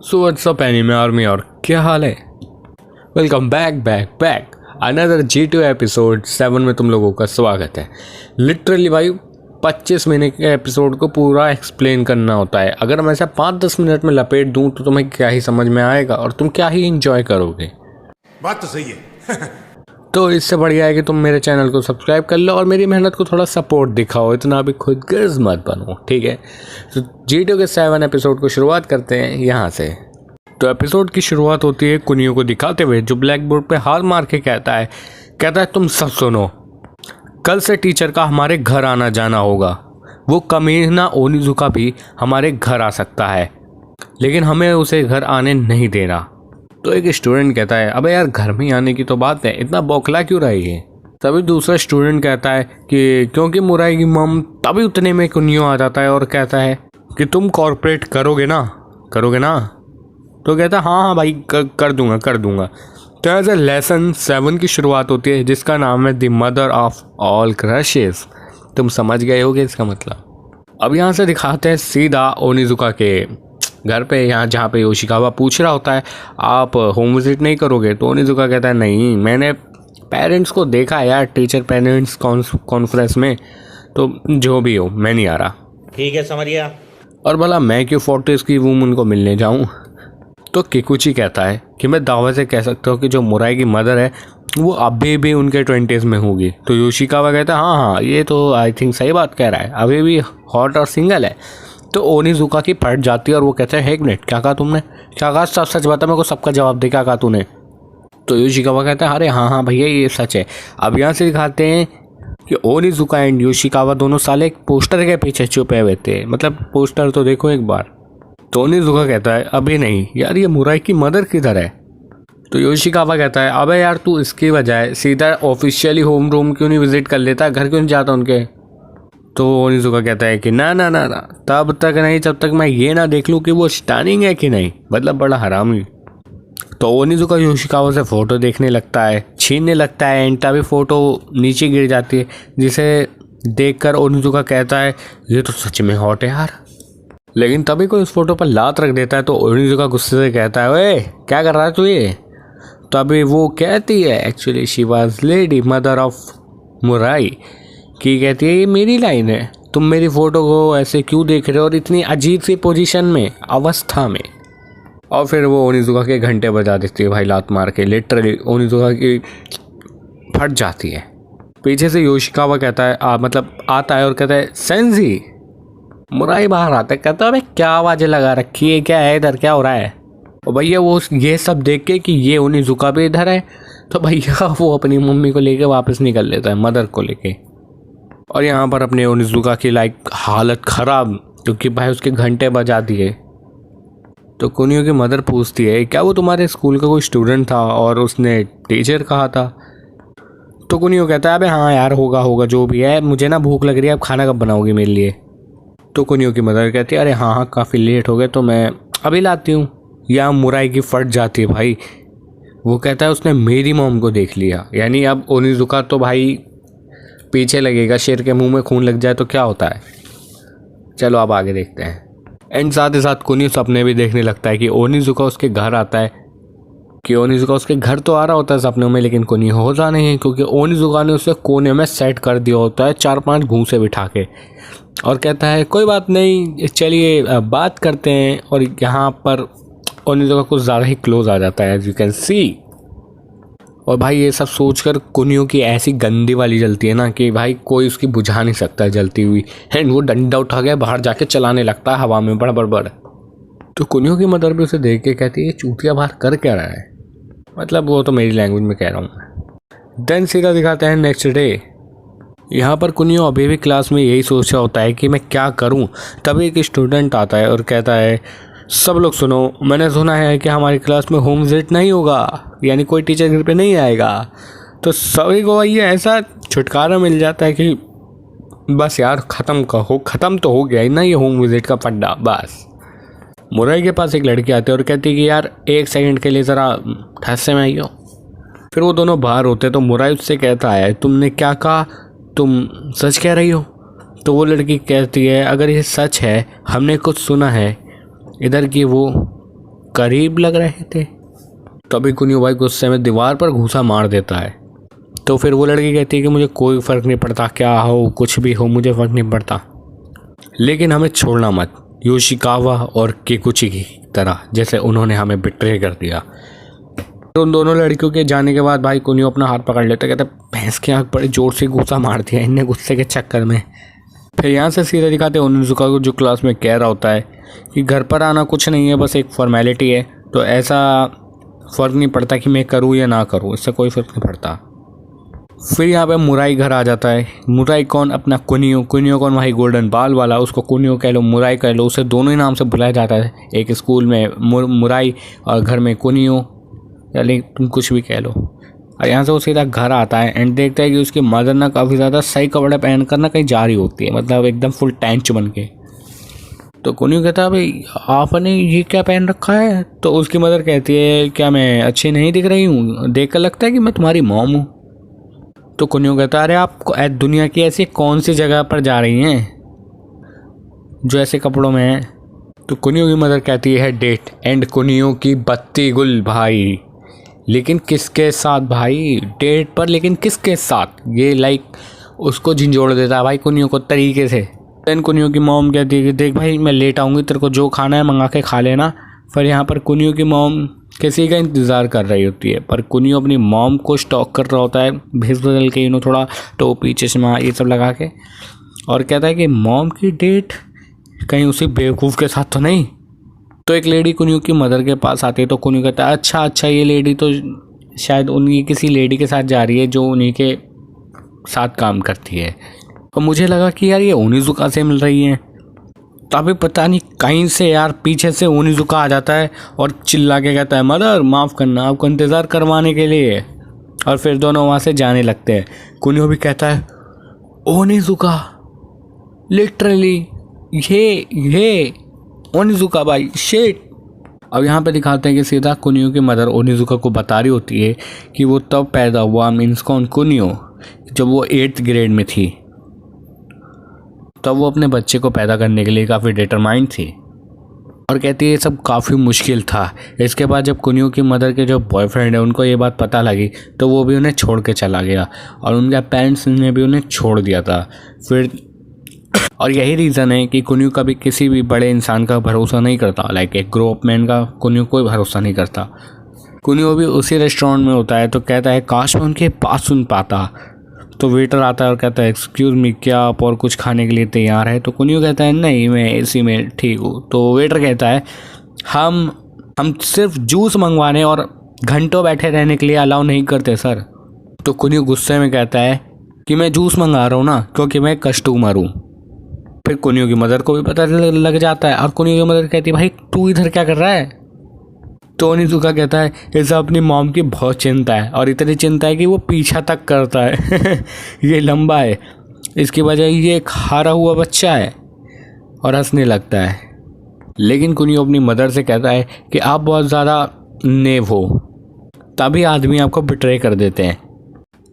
So what's up anime army और क्या हाल है। Welcome back another G2 episode 7 में तुम लोगों का स्वागत है। लिटरली भाई 25 मिनट के एपिसोड को पूरा एक्सप्लेन करना होता है। अगर मैं ऐसा 5-10 मिनट में लपेट दूं तो तुम्हें क्या ही समझ में आएगा और तुम क्या ही इंजॉय करोगे। बात तो सही है। तो इससे बढ़िया है कि तुम मेरे चैनल को सब्सक्राइब कर लो और मेरी मेहनत को थोड़ा सपोर्ट दिखाओ, इतना भी खुदगर्ज मत बनो, ठीक है। तो G2 के 7 एपिसोड को शुरुआत करते हैं यहाँ से। तो एपिसोड की शुरुआत होती है कुनियो को दिखाते हुए, जो ब्लैक बोर्ड पे हाथ मार के कहता है तुम सब सुनो, कल से टीचर का हमारे घर आना जाना होगा। वो कमीना ओनिजुका भी हमारे घर आ सकता है, लेकिन हमें उसे घर आने नहीं देना। तो एक स्टूडेंट कहता है अबे यार घर में आने की तो बात है, इतना बौखला क्यों रही है। तभी दूसरा स्टूडेंट कहता है कि क्योंकि मुराई की मम। तभी उतने में कुनियो आ जाता है और कहता है कि तुम कॉर्पोरेट करोगे ना। तो कहता है हाँ भाई कर दूंगा। तो एज ए लेसन 7 की शुरुआत होती है, जिसका नाम है the mother of all crushes. तुम समझ गए होगे इसका मतलब। अब यहाँ से दिखाते हैं सीधा ओनिजुका के घर पे, यहाँ जहाँ पे योशिकावा पूछ रहा होता है आप होम विजिट नहीं करोगे। तो ओनिजुका कहता है नहीं, मैंने पेरेंट्स को देखा यार टीचर पेरेंट्स कॉन्फ्रेंस में, तो जो भी हो मैं नहीं आ रहा। ठीक है समझ गया। और भला मैं क्यों 40s की वूमन को मिलने जाऊँ। तो किकुची कहता है कि मैं दावे से कह सकता हूँ कि जो मुराई की मदर है वो अभी भी उनके 20s में होगी। तो योशिकावा कहता है हाँ ये तो आई थिंक सही बात कह रहा है, अभी भी हॉट और सिंगल है। तो ओनिजुका की फट जाती है और वो कहता है एक मिनट क्या कहा तुमने, क्या कहा, सब सच बता, मेरे को सबका जवाब दे, क्या कहा तूने। तो योशिकावा कहता है अरे हाँ भैया ये सच है। अब यहाँ से दिखाते हैं कि ओनिजुका एंड योशिकावा दोनों साले एक पोस्टर के पीछे छुपे हुए थे, मतलब पोस्टर तो देखो एक बार। तो ओनिजुका कहता है अभी नहीं यार, ये मुराई की मदर किधर है। तो योशिकावा कहता है अबे यार तू इसकी बजाय सीधा ऑफिशियली होम रूम क्यों नहीं विजिट कर लेता, घर क्यों नहीं जाता उनके। तो ओनिजुका कहता है कि ना तब तक नहीं जब तक मैं ये ना देख लूँ कि वो स्टनिंग है कि नहीं, मतलब बड़ा हरामी। तो ओनिजुका योशिकावा से फ़ोटो देखने लगता है, छीनने लगता है, एंड तभी फ़ोटो नीचे गिर जाती है, जिसे देखकर ओनिजुका कहता है ये तो सच में हॉट है यार। लेकिन तभी कोई उस फोटो पर लात रख देता है। तो ओनिजुका गुस्से से कहता है ओए क्या कर रहा है तू ये। तभी वो कहती है actually she was lady mother of मुराई की, कहती है ये मेरी लाइन है, तुम मेरी फ़ोटो को ऐसे क्यों देख रहे हो और इतनी अजीब सी पोजीशन में, अवस्था में। और फिर वो ओनिजुका के घंटे बजा देती है भाई लात मार के, लिटरली ओनिजुका की फट जाती है। पीछे से योशिकावा कहता है आता है और कहता है सेंजी। मुराई बाहर आता है, कहता है अबे क्या आवाज़ें लगा रखी है, क्या है इधर, क्या हो रहा है। और भैया वो ये सब देख के कि ये ओनिजुका भी इधर है, तो भैया वो अपनी मम्मी को लेके वापस निकल लेता है, मदर को लेके। और यहाँ पर अपने ओनिजुका की हालत ख़राब, क्योंकि भाई उसके घंटे बजा दिए। तो कुनियो की मदर पूछती है क्या वो तुम्हारे स्कूल का कोई स्टूडेंट था और उसने टीचर कहा था। तो कुनियो कहता है अबे हाँ यार होगा जो भी है, मुझे ना भूख लग रही है, अब खाना कब बनाओगी मेरे लिए। तो कुनियो की मदर कहती है अरे हाँ काफ़ी लेट हो गए, तो मैं अभी लाती हूँ। यहाँ मुराई की फट जाती है भाई, वो कहता है उसने मेरी मॉम को देख लिया। यानी अब ओनिजुका तो भाई पीछे लगेगा, शेर के मुंह में खून लग जाए तो क्या होता है। चलो अब आगे देखते हैं। एंड साथ ही साथ कुनियो सपने भी देखने लगता है कि ओनिजुका उसके घर आता है, कि ओनिजुका उसके घर तो आ रहा होता है सपनों में, लेकिन कुनियो होता नहीं है, क्योंकि ओनिजुका ने उसे कोने में सेट कर दिया होता है 4-5 घूंसे बिठा के, और कहता है कोई बात नहीं चलिए बात करते हैं। और यहाँ पर ओनिजुका कुछ ज़्यादा ही क्लोज आ जाता है एज यू कैन सी। और भाई ये सब सोचकर कुनियो की ऐसी गंदी वाली जलती है ना कि भाई कोई उसकी बुझा नहीं सकता जलती हुई। एंड वो डंडा उठा के बाहर जाके चलाने लगता है हवा में बड़। तो कुनियो की मदर भी उसे देख के कहती है ये चूतिया बाहर कर क्या रहा है, मतलब वो तो मेरी लैंग्वेज में कह रहा हूँ। देन सीधा दिखाते हैं नेक्स्ट डे। यहाँ पर कुनियो अभी भी क्लास में यही सोच रहा होता है कि मैं क्या करूँ। तभी एक स्टूडेंट आता है और कहता है सब लोग सुनो, मैंने सुना है कि हमारी क्लास में होम विजिट नहीं होगा, यानी कोई टीचर घर पे नहीं आएगा। तो सभी को ये ऐसा छुटकारा मिल जाता है कि बस यार ख़त्म तो हो गया ही ना ये होम विजिट का पड्डा। बस मुराई के पास एक लड़की आती है और कहती है कि यार 1 सेकंड के लिए ज़रा ठस्से में आइयो। फिर वो दोनों बाहर होते तो मुराई उससे कहता है तुमने क्या कहा, तुम सच कह रही हो। तो वो लड़की कहती है अगर ये सच है, हमने कुछ सुना है इधर की वो करीब लग रहे थे। तभी कुनियो भाई गुस्से में दीवार पर घूंसा मार देता है। तो फिर वो लड़की कहती है कि मुझे कोई फ़र्क नहीं पड़ता, क्या हो कुछ भी हो मुझे फ़र्क नहीं पड़ता, लेकिन हमें छोड़ना मत, योशिकावा और केकुची की तरह जैसे उन्होंने हमें बिट्रे कर दिया। तो उन दोनों लड़कियों के जाने के बाद भाई कुनियो अपना हाथ पकड़ लेता, कहता भैंस की आँख बड़े ज़ोर से घूंसा मार दिया इनने गुस्से के चक्कर में। फिर यहाँ से सीधा दिखाते हैं ओनिजुका को, जो क्लास में कह रहा होता है कि घर पर आना कुछ नहीं है, बस एक फॉर्मेलिटी है, तो ऐसा फ़र्क नहीं पड़ता कि मैं करूँ या ना करूँ, इससे कोई फ़र्क नहीं पड़ता। फिर यहाँ पे मुराई घर आ जाता है। मुराई कौन? अपना कुनियो। कुनियो कौन? भाई गोल्डन बाल वाला, उसको कुनियो कह लो मुराई कह लो, उसे दोनों ही नाम से बुलाया जाता है। एक स्कूल में मुराई और घर में कुनियो, यानी तुम कुछ भी कह लो। और यहाँ से वो सीधा घर आता है एंड देखता है कि उसकी मदर ना काफ़ी ज़्यादा सही कपड़े पहन कर ना कहीं जा रही होती है, मतलब एकदम फुल टैंच बन के। तो कुनियो कहता है भाई आपने ये क्या पहन रखा है? तो उसकी मदर कहती है क्या मैं अच्छी नहीं दिख रही हूँ? देख कर लगता है कि मैं तुम्हारी मॉम हूँ। तो कुनियो कहता है अरे आप दुनिया की ऐसी कौन सी जगह पर जा रही हैं जो ऐसे कपड़ों में है? तो कुनियो की मदर कहती है डेट, एंड कुनियो की बत्ती गुल भाई, लेकिन किसके साथ भाई? डेट पर, लेकिन किसके साथ? ये लाइक उसको झिंझोड़ देता है भाई कुनियो को तरीके से। देन कुनियो की मॉम कहती है कि देख भाई मैं लेट आऊँगी, तेरे को जो खाना है मंगा के खा लेना। फिर यहाँ पर कुनियो की मॉम किसी का इंतज़ार कर रही होती है, पर कुनियो अपनी मॉम को स्टॉक कर रहा होता है, भेस बदल के थोड़ा टोपी चश्मा ये सब लगा के, और कहता है कि मॉम की डेट कहीं उसी बेवकूफ़ के साथ तो नहीं। तो एक लेडी कुनियो की मदर के पास आती है। तो कुनियो कहता है अच्छा ये लेडी तो शायद उन्हीं किसी लेडी के साथ जा रही है जो उन्हीं के साथ काम करती है, और मुझे लगा कि यार ये ओनिजुका से मिल रही हैं। तभी पता नहीं कहीं से यार पीछे से ओनिजुका आ जाता है और चिल्ला के कहता है मदर माफ़ करना, आपको इंतज़ार करवाने के लिए। और फिर दोनों वहाँ से जाने लगते हैं। कुनियो भी कहता है ओनिजुका, लिटरली ये ओनिजुका भाई शिट। अब यहाँ पे दिखाते हैं कि सीधा कुनियो की मदर ओनिजुका को बता रही होती है कि वो तब पैदा हुआ, मीन्स कौन? कुनियो, जब वो 8th ग्रेड में थी, तब वो अपने बच्चे को पैदा करने के लिए काफ़ी डिटरमाइंड थी, और कहती है ये सब काफ़ी मुश्किल था। इसके बाद जब कुनियो की मदर के जो बॉयफ्रेंड है उनको ये बात पता लगी तो वो भी उन्हें छोड़ के चला गया, और उनके पेरेंट्स ने भी उन्हें छोड़ दिया था। फिर और यही रीज़न है कि कुनियो कभी किसी भी बड़े इंसान का भरोसा नहीं करता, लाइक एक ग्रो अप मैन का कुनियो कोई भरोसा नहीं करता। कुनियो भी उसी रेस्टोरेंट में होता है, तो कहता है काश मैं उनके बात सुन पाता। तो वेटर आता है और कहता है एक्सक्यूज़ मी, क्या आप और कुछ खाने के लिए तैयार है? तो कुनियो कहता है नहीं मैं इसी में ठीक हूँ। तो वेटर कहता है हम सिर्फ जूस मंगवाने और घंटों बैठे रहने के लिए अलाउ नहीं करते सर। तो कुनियो गुस्से में कहता है कि मैं जूस मंगा रहा हूँ ना क्योंकि मैं कस्टमर हूँ। फिर कुनियो की मदर को भी पता लग जाता है, और कुनियो की मदर कहती है भाई तू इधर क्या कर रहा है? तो ओनिजुका कहता है इसे अपनी मॉम की बहुत चिंता है, और इतनी चिंता है कि वो पीछा तक करता है ये लंबा है, इसकी वजह ये एक हारा हुआ बच्चा है, और हंसने लगता है। लेकिन कुनियो अपनी मदर से कहता है कि आप बहुत ज़्यादा नेव हो, तभी आदमी आपको बिट्रे कर देते हैं,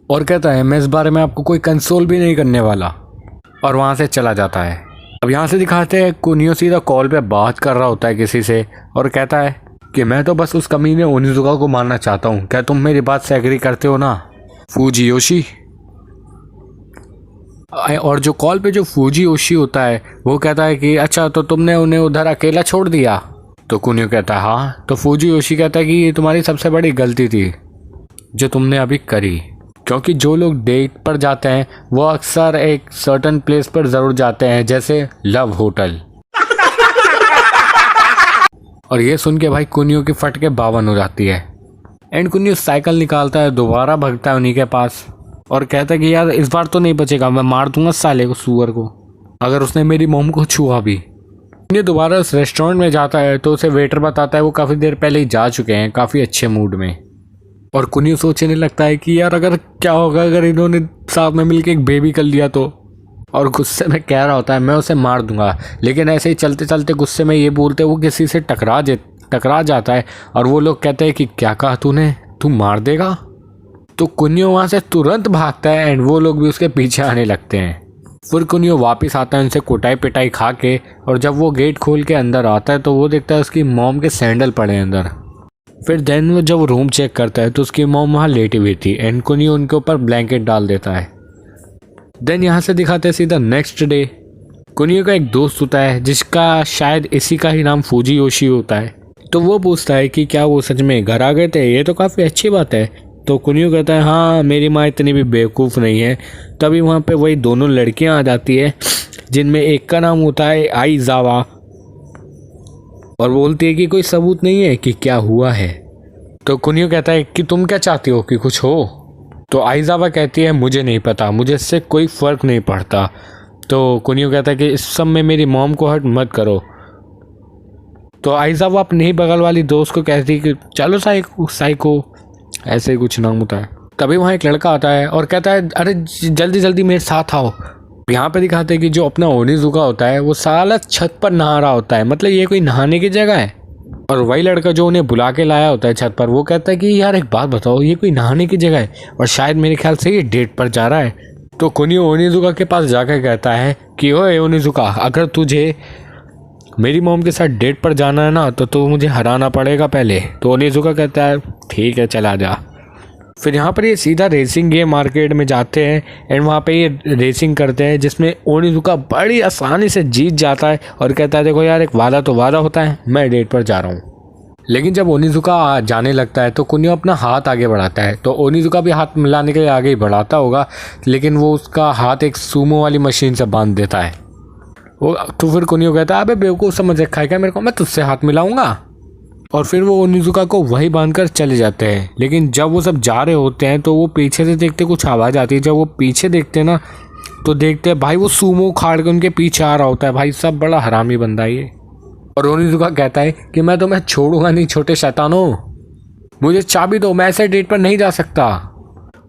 और कहता है मैं इस बारे में आपको कोई कंसोल भी नहीं करने वाला, और वहाँ से चला जाता है। अब यहाँ से दिखाते हैं कुनियो सीधा कॉल पे बात कर रहा होता है किसी से, और कहता है कि मैं तो बस उस कमीने ओनिजुका को मारना चाहता हूँ, क्या तुम मेरी बात से एग्री करते हो ना फूजियोशी? और जो कॉल पे जो फूजियोशी होता है वो कहता है कि अच्छा तो तुमने उन्हें उधर अकेला छोड़ दिया? तो कुनियो कहता है हाँ। तो फूजियोशी कहता है कि ये तुम्हारी सबसे बड़ी गलती थी जो तुमने अभी करी, क्योंकि जो लोग डेट पर जाते हैं वो अक्सर एक सर्टेन प्लेस पर ज़रूर जाते हैं, जैसे लव होटल। और ये सुन के भाई कुनियो की फट के 52 हो जाती है, एंड कुनियो साइकिल निकालता है, दोबारा भगता है उन्हीं के पास, और कहता है कि यार इस बार तो नहीं बचेगा, मैं मार दूंगा साले को, सुअर को, अगर उसने मेरी मोम को छुआ भी। कुनियो दोबारा उस रेस्टोरेंट में जाता है तो उसे वेटर बताता है वो काफ़ी देर पहले ही जा चुके हैं, काफ़ी अच्छे मूड में। और कुनियो सोचने लगता है कि यार अगर क्या होगा अगर इन्होंने साथ में मिलके एक बेबी कर लिया तो, और गुस्से में कह रहा होता है मैं उसे मार दूंगा। लेकिन ऐसे ही चलते चलते गुस्से में ये बोलते वो किसी से टकरा जाता है, और वो लोग कहते हैं कि क्या कहा तूने, तू मार देगा? तो कुनियो वहाँ से तुरंत भागता है, एंड वो लोग भी उसके पीछे आने लगते हैं। फिर कुनियो वापस आता है उनसे कुटाई पिटाई खा के, और जब वो गेट खोल के अंदर आता है तो वो देखता है उसकी मॉम के सैंडल पड़े हैं अंदर। फिर देन वो जब रूम चेक करता है तो उसकी मॉम वहाँ लेटी हुई थी एंड कुनियो उनके ऊपर ब्लैंकेट डाल देता है। देन यहाँ से दिखाते हैं सीधा नेक्स्ट डे। कुनियो का एक दोस्त होता है जिसका शायद इसी का ही नाम फूजियोशी होता है। तो वो पूछता है कि क्या वो सच में घर आ गए थे, ये तो काफ़ी अच्छी बात है। तो कुनियो कहता है हाँ मेरी माँ इतनी भी बेवकूफ़ नहीं है। तभी वहाँ पे वही दोनों लड़कियाँ आ जाती है जिनमें एक का नाम होता है आइजावा, और बोलती है कि कोई सबूत नहीं है कि क्या हुआ है। तो कुनियो कहता है कि तुम क्या चाहती हो कि कुछ हो। तो आइजावा कहती है मुझे नहीं पता, मुझे इससे कोई फ़र्क नहीं पड़ता। तो कुनियो कहता है कि इस सब में मेरी मॉम को हर्ट मत करो। तो आइजावा अपने ही बगल वाली दोस्त को कहती है कि चलो साइको ऐसे ही कुछ नाम होता है। तभी वहाँ एक लड़का आता है और कहता है अरे जल्दी जल्दी मेरे साथ आओ। यहाँ पे दिखाते हैं कि जो अपना ओनिजुका होता है वो साला छत पर नहा रहा होता है, मतलब ये कोई नहाने की जगह है। और वही लड़का जो उन्हें बुला के लाया होता है छत पर, वो कहता है कि यार एक बात बताओ, ये कोई नहाने की जगह है और शायद मेरे ख्याल से ये डेट पर जा रहा है। तो कुनियो ओनिजुका के पास जाकर कहता है कि ओए ओनिजुका, अगर तुझे मेरी मॉम के साथ डेट पर जाना है ना तो मुझे हराना पड़ेगा पहले। तो ओनिजुका कहता है ठीक है चला जा। फिर यहाँ पर ये सीधा रेसिंग गेम मार्केट में जाते हैं एंड वहाँ पे ये रेसिंग करते हैं जिसमें ओनिजुका बड़ी आसानी से जीत जाता है और कहता है देखो यार एक वादा तो वादा होता है, मैं डेट पर जा रहा हूँ। लेकिन जब ओनिजुका जाने लगता है तो कुनियो अपना हाथ आगे बढ़ाता है। तो ओनिजुका भी हाथ मिलाने के लिए आगे ही बढ़ाता होगा, लेकिन वो उसका हाथ एक सूमो वाली मशीन से बांध देता है। वो तो फिर कुनियो कहता है अबे बेवकूफ़ समझ रखा है क्या मेरे को, मैं तुझसे हाथ मिलाऊंगा। और फिर वो ओनिजुका को वही बांधकर चले जाते हैं। लेकिन जब वो सब जा रहे होते हैं तो वो पीछे से देखते कुछ आवाज़ आती है। जब वो पीछे देखते हैं ना तो देखते हैं भाई वो सूमो उखाड़ के उनके पीछे आ रहा होता है। भाई सब बड़ा हरामी बंदा है ये। और ओनिजुका कहता है कि मैं तुम्हें छोड़ूंगा नहीं छोटे शैतानों, मुझे चाबी दो, मैं ऐसे डेट पर नहीं जा सकता।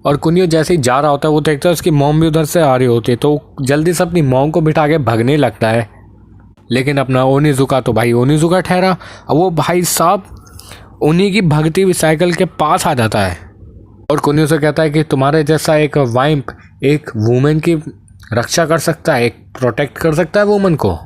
और कुनियो जैसे ही जा रहा होता है वो देखता है उसकी मॉम भी उधर से आ रही होती है, तो जल्दी से अपनी मॉम को बिठा के भागने लगता है। लेकिन अपना ओनिजुका तो भाई ओनिजुका ठहरा। अब वो भाई साहब उन्हीं की भगती हुई साइकिल के पास आ जाता है और कुनियो से कहता है कि तुम्हारे जैसा एक वाइम्प एक वुमेन की रक्षा कर सकता है, एक प्रोटेक्ट कर सकता है वुमेन को।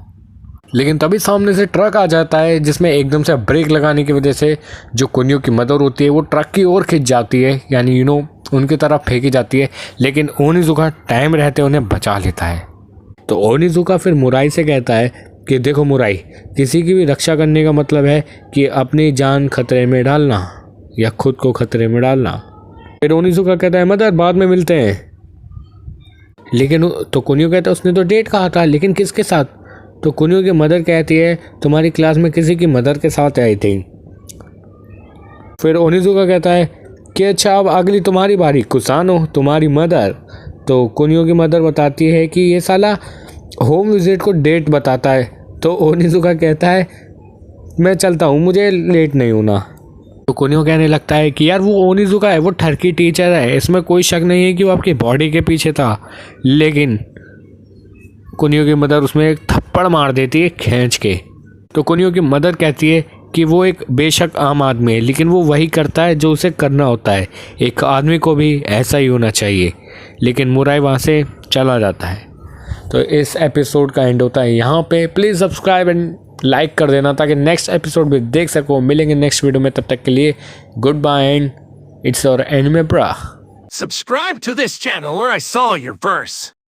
लेकिन तभी सामने से ट्रक आ जाता है जिसमें एकदम से ब्रेक लगाने की वजह से जो कुनियो की मदर होती है वो ट्रक की ओर खिंच जाती है, यानी उनकी तरफ फेंकी जाती है। लेकिन ओनिजुका टाइम रहते उन्हें बचा लेता है। तो ओनिजुका फिर मुराई से कहता है कि देखो मुराई, किसी की भी रक्षा करने का मतलब है कि अपनी जान खतरे में डालना या खुद को खतरे में डालना। फिर ओनिजुका कहता है मदर बाद में मिलते हैं। लेकिन तो कुनियो कहता है उसने तो डेट कहा था, लेकिन किसके साथ। तो कुनियो की मदर कहती है तुम्हारी क्लास में किसी की मदर के साथ आई थी। फिर ओनिजुका कहता है कि अच्छा अब अगली तुम्हारी बारी, कुसानो तुम्हारी मदर। तो कुनियो की मदर बताती है कि ये साला होम विजिट को डेट बताता है। तो ओनिजुका कहता है मैं चलता हूँ, मुझे लेट नहीं होना। तो कुनियो कहने लगता है कि यार वो ओनिजुका है, वो ठरकी टीचर है, इसमें कोई शक नहीं है कि वो आपकी बॉडी के पीछे था। लेकिन कुनियो की मदर उसमें एक थप्पड़ मार देती है खींच के। तो कुनियो की मदर कहती है कि वो एक बेशक आम आदमी है, लेकिन वो वही करता है जो उसे करना होता है, एक आदमी को भी ऐसा ही होना चाहिए। लेकिन मुराई वहाँ से चला जाता है। तो इस एपिसोड का एंड होता है यहाँ पे। प्लीज़ सब्सक्राइब एंड लाइक कर देना ताकि नेक्स्ट एपिसोड भी देख सको। मिलेंगे नेक्स्ट वीडियो में, तब तक के लिए good bye and it's your anime bro. Subscribe to this channel or I saw your verse.